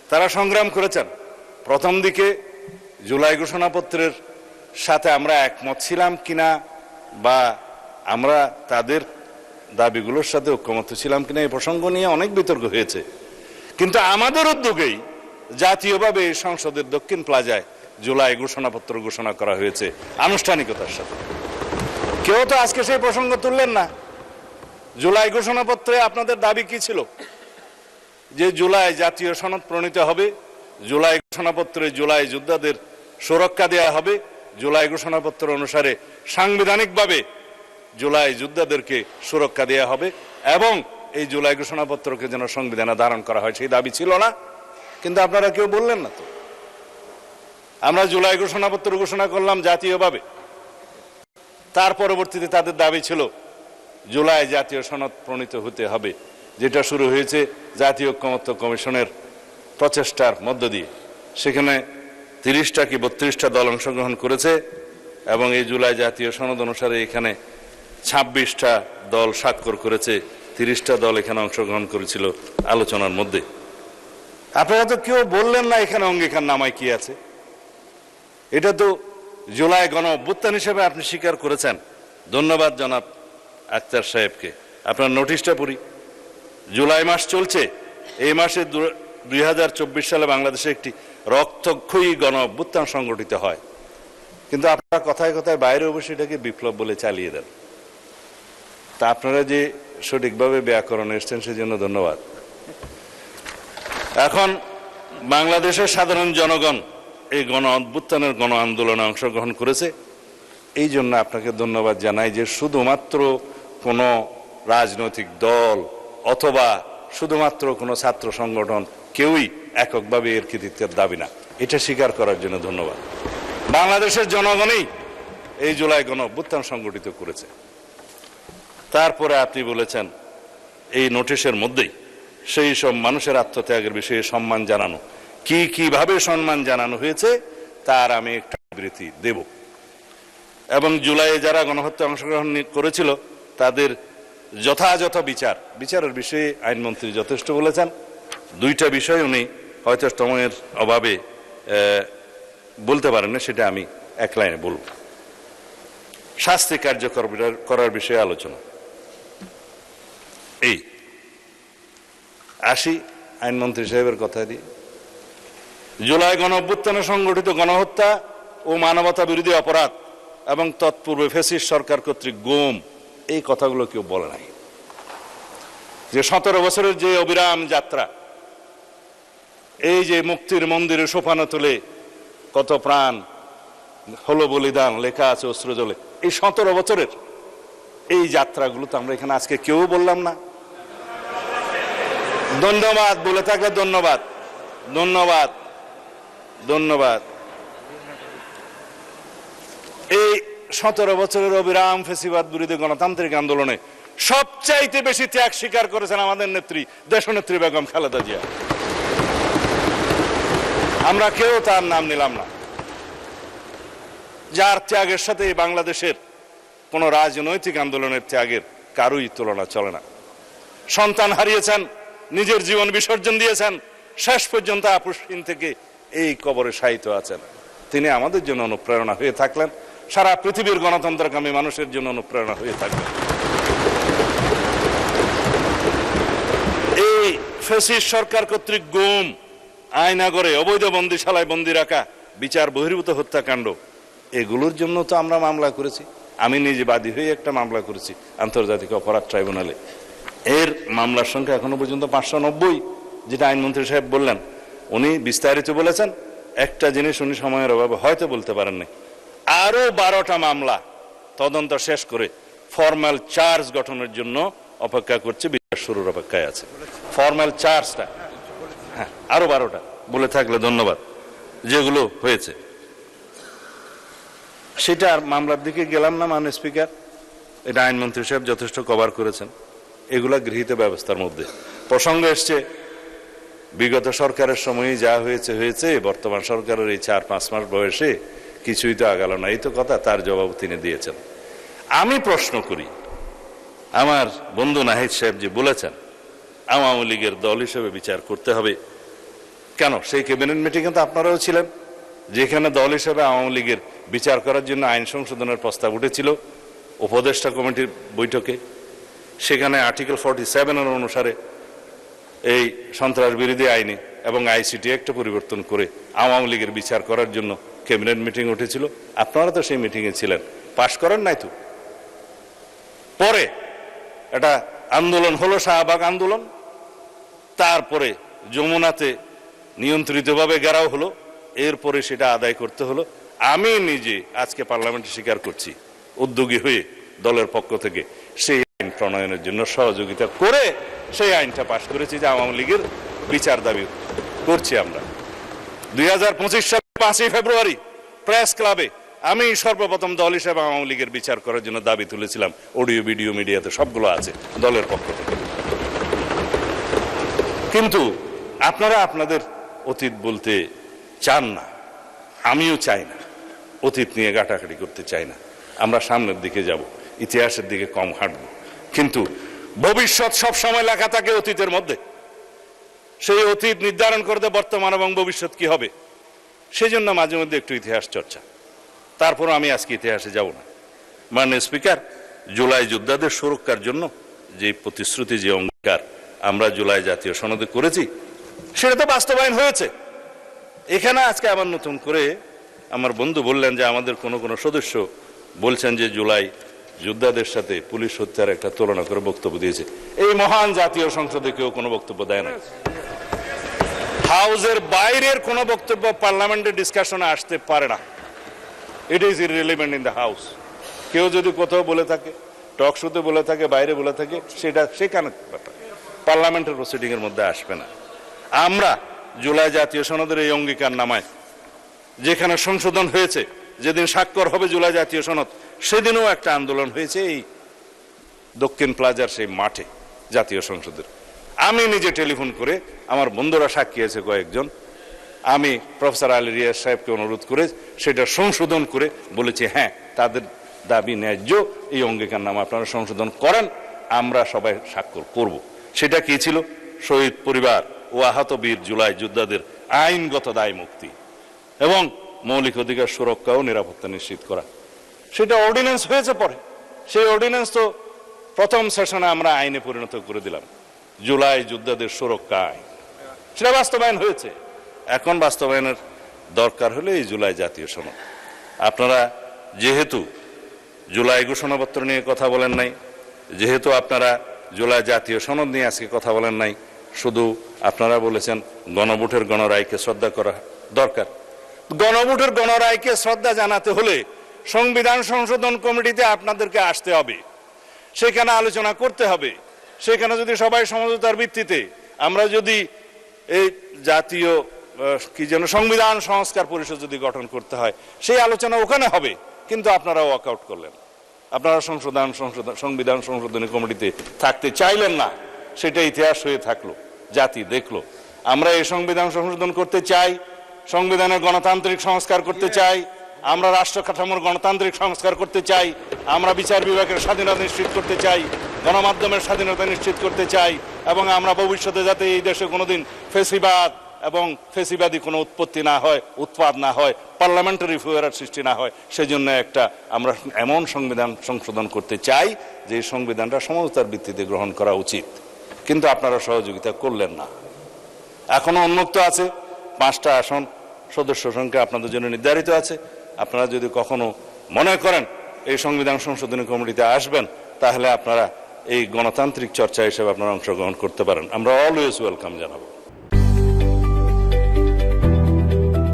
তারা সংগ্রাম করেছেন। প্রথম দিকে জুলাই ঘোষণাপত্রের সাথে আমরা একমত ছিলাম কিনা বা আমরা তাদের দাবিগুলোর সাথে ঐক্যমত ছিলাম কিনা এই প্রসঙ্গ নিয়ে অনেক বিতর্ক হয়েছে, কিন্তু আমাদের উদ্যোগেই জাতীয়ভাবে সংসদের দক্ষিণ প্লাজায় জুলাই ঘোষণাপত্র ঘোষণা করা হয়েছে আনুষ্ঠানিকতার সাথে। কেউ তো আজকে সেই প্রসঙ্গ তুললেন না। জুলাই ঘোষণাপত্রে আপনাদের দাবি কি ছিল? যে জুলাই জাতীয় সনদ প্রণীত হবে, জুলাই ঘোষণাপত্রে জুলাই যোদ্ধাদের সুরক্ষা দেওয়া হবে, জুলাই ঘোষণাপত্র অনুসারে সাংবিধানিকভাবে জুলাই যোদ্ধাদেরকে সুরক্ষা দেওয়া হবে এবং এই জুলাই ঘোষণাপত্রকে যেন সংবিধানে ধারণ করা হয়, সেই দাবি ছিল না? কিন্তু আপনারা কেউ বললেন না তো। আমরা জুলাই ঘোষণাপত্র ঘোষণা করলাম জাতীয়ভাবে, তার পরবর্তীতে তাদের দাবি ছিল জুলাই জাতীয় সনদ প্রণীত হতে হবে, যেটা শুরু হয়েছে জাতীয় ঐক্যমত্য কমিশনের প্রচেষ্টার মধ্য দিয়ে। সেখানে 30টা কি 32টা দল অংশগ্রহণ করেছে এবং এই জুলাই জাতীয় সনদ অনুসারে এখানে 26টা দল স্বাক্ষর করেছে, 30টা দল এখানে অংশগ্রহণ করেছিল আলোচনার মধ্যে। আপনারা তো কেউ বললেন না এখানে অঙ্গীকার নামায় কি আছে। এটা তো জুলাই গণ অভ্যুত্থান হিসেবে আপনি স্বীকার করেছেন। ধন্যবাদ জনাব আক্তার সাহেবকে। আপনার নোটিশটা পড়ি। জুলাই মাস চলছে, এই মাসে 2024 সালে বাংলাদেশে একটি রক্তক্ষয়ী গণ অভ্যুত্থান সংগঠিত হয়, কিন্তু আপনারা কথায় কথায় বাইরে অবশ্যই এটাকে বিপ্লব বলে চালিয়ে দেন। তা আপনারা যে সঠিকভাবে ব্যাকরণ এসছেন সেজন্য ধন্যবাদ। এখন বাংলাদেশের সাধারণ জনগণ এই গণ অভ্যুত্থানের গণ আন্দোলনে অংশগ্রহণ করেছে, এই জন্য আপনাকে ধন্যবাদ জানাই যে শুধুমাত্র কোনো রাজনৈতিক দল অথবা শুধুমাত্র কোনো ছাত্র সংগঠন কেউই এককভাবে এর কৃতিত্বের দাবি না, এটা স্বীকার করার জন্য ধন্যবাদ। বাংলাদেশের জনগণই এই জুলাই গণ অভ্যুত্থান সংগঠিত করেছে। তারপরে আপনি বলেছেন এই নোটিশের মধ্যেই সেই সব মানুষের আত্মত্যাগের বিষয়ে সম্মান জানানো, কিভাবে সম্মান জানানো হয়েছে তার আমি একটা বিবৃতি দেব এবং জুলাইয়ে যারা গণহত্যা অংশগ্রহণ করেছিল তাদের যথাযথ বিচারের বিষয়ে আইনমন্ত্রী যথেষ্ট বলেছেন। 2টা বিষয় উনি হয়তো সময়ের অভাবে বলতে পারেন না, সেটা আমি এক লাইনে বলব। শাস্তি কার্যকর করার বিষয়ে আলোচনা। এই আসি আইনমন্ত্রী সাহেবের কথা দিয়ে। জুলাই গণ অভ্যুত্থানে সংগঠিত গণহত্যা ও মানবতা বিরোধী অপরাধ এবং তৎপূর্বে ফ্যাসিস্ট সরকার কর্তৃক গুম, এই কথাগুলো কেউ বলে নাই। যে 17 বছরের যে অবিরাম যাত্রা, এই যে মুক্তির মন্দিরে সোপানো তুলে কত প্রাণ হলো বলিদান লেখা আছে অস্ত্র জলে, এই 17 বছরের এই যাত্রাগুলো তো আমরা এখানে আজকে কেউ বললাম না। ধন্যবাদ বলে থাকলে ধন্যবাদ, ধন্যবাদ, ধন্যবাদ। এই 17 বছরের অবিরাম ফ্যাসিবাদ বিরোধী গণতান্ত্রিক আন্দোলনে সবচাইতে বেশি ত্যাগ স্বীকার করেছেন আমাদের নেত্রী দেশনেত্রী বেগম খালেদা জিয়া। আমরা কেউ তার নাম নিলাম না, যার ত্যাগের সাথে বাংলাদেশের কোন রাজনৈতিক আন্দোলনের ত্যাগের কারোই তুলনা চলে না। সন্তান হারিয়েছেন, নিজের জীবন বিসর্জন দিয়েছেন, শেষ পর্যন্ত আপুসহীন থেকে এই কবরে শায়িত আছেন। তিনি আমাদের জন্য অনুপ্রেরণা হয়ে থাকলেন, সারা পৃথিবীর গণতন্ত্রকামী মানুষের জন্য অনুপ্রেরণা হয়ে থাকলেন। এই ফ্যাসিস্ট সরকার কর্তৃক গুম, আয়নাগরে অবৈধ বন্দিশালায় বন্দি রাখা, বিচার বহির্ভূত হত্যাকাণ্ড, এগুলোর জন্য তো আমরা মামলা করেছি। আমি নিজে বাদী হয়ে একটা মামলা করেছি আন্তর্জাতিক অপরাধ ট্রাইব্যুনালে। এর মামলার সংখ্যা এখনো পর্যন্ত 590, যেটা আইনমন্ত্রী সাহেব বললেন। উনি বিস্তারিত বলেছেন, একটা জিনিস উনি সময়ের অভাবে হয়তো বলতে পারেননি, আরো 12টা মামলা তদন্ত শেষ করে ফর্মাল চার্জ গঠনের জন্য অপেক্ষা করছে, বিচার শুরুর অপেক্ষায় আছে। ফর্মাল চার্জটা, হ্যাঁ, আরো 12টা বলে থাকলে ধন্যবাদ, যেগুলো হয়েছে। সেটা আর মামলার দিকে গেলাম না মাননীয় স্পিকার, এটা আইনমন্ত্রী সাহেব যথেষ্ট কভার করেছেন। এগুলা গৃহীত ব্যবস্থার মধ্যে প্রসঙ্গ এসছে, বিগত সরকারের সময় যা হয়েছে হয়েছে, বর্তমান সরকারের এই 4-5 মাস বয়সে কিছুই তো আগালো না, এই তো কথা। তার জবাব তিনি দিয়েছেন। আমি প্রশ্ন করি, আমার বন্ধু নাহিদ সাহেব যে বলেছেন আওয়ামী লীগের দল হিসেবে বিচার করতে হবে, কেন সেই ক্যাবিনেট মিটিংয়ে তো আপনারাও ছিলেন, যেখানে দল হিসেবে আওয়ামী লীগের বিচার করার জন্য আইন সংশোধনের প্রস্তাব উঠেছিল উপদেষ্টা কমিটির বৈঠকে। সেখানে আর্টিকেল 47 অনুসারে এই সন্ত্রাস বিরোধী আইনে এবং আইসিটি একটা পরিবর্তন করে আওয়ামী লীগের বিচার করার জন্য ক্যাবিনেট মিটিং উঠেছিল। আপনারা তো সেই মিটিংয়ে ছিলেন, পাশ করেন নাই তো। পরে এটা আন্দোলন হলো, শাহবাগ আন্দোলন, তারপরে যমুনাতে নিয়ন্ত্রিতভাবে ঘেরাও হলো, এরপরে সেটা আদায় করতে হলো। আমি নিজে আজকে পার্লামেন্টে স্বীকার করছি, উদ্যোগী হয়ে দলের পক্ষ থেকে সেই আইন প্রণয়নের জন্য সহযোগিতা করে সেই আইনটা পাশ করেছি, যে আওয়ামী লীগের বিচার দাবি করছি আমরা। 2025 সালে 5 ফেব্রুয়ারি প্রেস ক্লাবে আমি সর্বপ্রথম দল হিসেবে আওয়ামী লীগের বিচার করার জন্য দাবি তুলেছিলাম। অডিও ভিডিও মিডিয়াতে সবগুলো আছে দলের পক্ষ থেকে। কিন্তু আপনারা আপনাদের অতীত বলতে চান না, আমিও চাই না, অতীত নিয়ে ঘাটাঘাটি করতে চাই না। আমরা সামনের দিকে যাব, ইতিহাসের দিকে কম হাঁটব, কিন্তু ভবিষ্যৎ সব সময় লেখা থাকে অতীতের মধ্যে। সেই অতীত নির্ধারণ করতে বর্তমান এবং ভবিষ্যৎ কি হবে, সেজন্য মাঝে মধ্যে একটু ইতিহাস চর্চা। তারপর আমি আজকে ইতিহাসে যাব না। মাননীয় স্পিকার, জুলাই যোদ্ধাদের সুরক্ষার জন্য যে প্রতিশ্রুতি, যে অঙ্গীকার আমরা জুলাই জাতীয় সনদে করেছি, সেটা তো বাস্তবায়ন হয়েছে। এখানে আজকে আবার নতুন করে আমার বন্ধু বললেন যে আমাদের কোনো কোনো সদস্য বলছেন যে জুলাই যোদ্ধাদের সাথে পুলিশ হত্যার একটা তুলনা করে বক্তব্য দিয়েছে। এই মহান জাতীয় সংসদে কেউ কোনো বক্তব্য দেয় না। হাউসের বাইরের কোনো বক্তব্য পার্লামেন্টের ডিসকাশনে আসতে পারে না। It is irrelevant in the house. কেউ যদি কোথাও বলে থাকে, টক শোতে বলে থাকে, বাইরে বলে থাকে, সেটা সেখানে পার্লামেন্টের প্রসিডিং এর মধ্যে আসবে না। আমরা জুলাই জাতীয় সনদের এই অঙ্গীকার নামায় যেখানে সংশোধন হয়েছে, যেদিন স্বাক্ষর হবে জুলাই জাতীয় সনদ, সেদিনও একটা আন্দোলন হয়েছে এই দক্ষিণ প্লাজার সেই মাঠে জাতীয় সংসদের। আমি নিজে টেলিফোন করে, আমার বন্ধুরা সাক্ষী আছে কয়েকজন, আমি প্রফেসর আলী রিয়াজ সাহেবকে অনুরোধ করে সেটা সংশোধন করে বলেছি, হ্যাঁ তাদের দাবি ন্যায্য, এই অঙ্গীকার নামা আপনারা সংশোধন করেন, আমরা সবাই স্বাক্ষর করব। সেটা কি ছিল? শহীদ পরিবার ও আহত বীর জুলাই যোদ্ধাদের আইনগত দায় মুক্তি এবং মৌলিক অধিকার সুরক্ষা ও নিরাপত্তা নিশ্চিত করা। সেটা অর্ডিন্যান্স হয়েছে পরে। সেই অর্ডিন্যান্স তো প্রথম সেশনে আমরা আইনে পরিণত করে দিলাম, জুলাই যোদ্ধাদের সুরক্ষা আইন। সেটা বাস্তবায়ন হয়েছে। এখন বাস্তবায়নের দরকার হলে এই জুলাই জাতীয় সনদ। আপনারা যেহেতু জুলাই ঘোষণাপত্র নিয়ে কথা বলেন নাই, যেহেতু আপনারা জুলাই জাতীয় সনদ নিয়ে আজকে কথা বলেন নাই, শুধু আপনারা বলেছেন গণভোটের গণরায়কে শ্রদ্ধা করা দরকার। গণভোটের গণরায়কে শ্রদ্ধা জানাতে হলে সংবিধান সংশোধন কমিটিতে আপনাদেরকে আসতে হবে, সেখানে আলোচনা করতে হবে। সেখানে যদি সবাই সমঝোতার ভিত্তিতে আমরা যদি এই জাতীয় কি যেন সংবিধান সংস্কার পরিষদ যদি গঠন করতে হয়, সেই আলোচনা ওখানে হবে। কিন্তু আপনারা ওয়াকআউট করলেন, আপনারা সংবিধান সংশোধনী কমিটিতে থাকতে চাইলেন না। সেটা ইতিহাস হয়ে থাকলো, জাতি দেখলো। আমরা এই সংবিধান সংশোধন করতে চাই, সংবিধানের গণতান্ত্রিক সংস্কার করতে চাই, আমরা রাষ্ট্র কাঠামোর গণতান্ত্রিক সংস্কার করতে চাই, আমরা বিচার বিভাগের স্বাধীনতা নিশ্চিত করতে চাই, গণমাধ্যমের স্বাধীনতা নিশ্চিত করতে চাই, এবং আমরা ভবিষ্যতে যাতে এই দেশে কোনোদিন ফেসিবাদ এবং ফেসিবাদী কোনো উৎপত্তি না হয়, উৎপাদ না হয়, পার্লামেন্টারি ফুয়ারার সৃষ্টি না হয়, সেজন্য একটা আমরা এমন সংবিধান সংশোধন করতে চাই যে সংবিধানটা সমঝোতার ভিত্তিতে গ্রহণ করা উচিত। কিন্তু আপনারা সহযোগিতা করলেন না। এখনো উন্মুক্ত আছে 5টা আসন, সদস্য সংখ্যা আপনাদের জন্য নির্ধারিত আছে। আপনারা যদি কখনো মনে করেন এই সংবিধান সংশোধনী কমিটিতে আসবেন, তাহলে আপনারা এই গণতান্ত্রিক চর্চা হিসেবে আপনারা অংশগ্রহণ করতে পারেন। আমরা অলওয়েজ ওয়েলকাম জানাবো।